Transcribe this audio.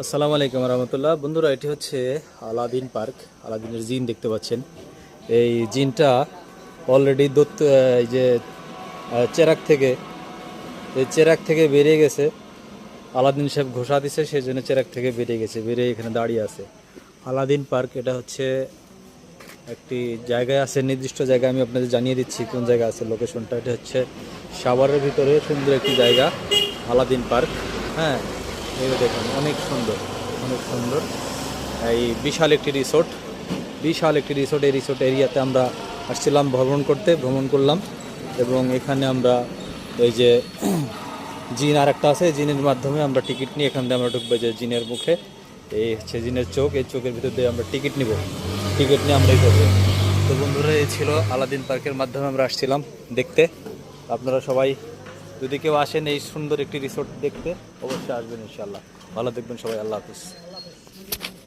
আসসালামু আলাইকুম রহমতুল্লাহ। বন্ধুরা, এটি হচ্ছে আলাদিন পার্ক। আলাদিনের জিন দেখতে পাচ্ছেন। এই জিনটা অলরেডি দত্ত এই যে চেরাক থেকে বেরিয়ে গেছে। আলাদিন সাহেব ঘোষণা দিছে, সেই জন্য চেরাক থেকে বেরিয়ে গেছে, বেরিয়ে এখানে দাঁড়িয়ে আছে। আলাদিন পার্ক এটা হচ্ছে একটি জায়গায় আছে, নির্দিষ্ট জায়গায় আমি আপনাদের জানিয়ে দিচ্ছি কোন জায়গা আছে লোকেশনটা। এটা হচ্ছে সাভারের ভিতরে সুন্দর একটি জায়গা, আলাদিন পার্ক। হ্যাঁ, এই দেখুন, অনেক সুন্দর, অনেক সুন্দর। এই বিশাল একটি রিসোর্ট। এই রিসোর্ট এরিয়াতে আমরা আসছিলাম ভ্রমণ করলাম। এবং এখানে আমরা এই যে জিন আর একটা আছে, জিনের মাধ্যমে আমরা টিকিট নিয়ে এখান থেকে আমরা ঢুকবো। যে জিনের মুখে এই হচ্ছে জিনের চোখ, এই চোখের ভিতর দিয়ে আমরা টিকিট নিব। টিকিট নিয়ে আমরাই করবো। তো বন্ধুরা, এই ছিল আলাদিন পার্কের মাধ্যমে আমরা আসছিলাম দেখতে। আপনারা সবাই যদি কেউ আসেন এই সুন্দর একটি রিসোর্ট দেখতে, অবশ্যই আসবেন ইনশাআল্লাহ। ভালো দেখবেন সবাই। আল্লাহ হাফিজ।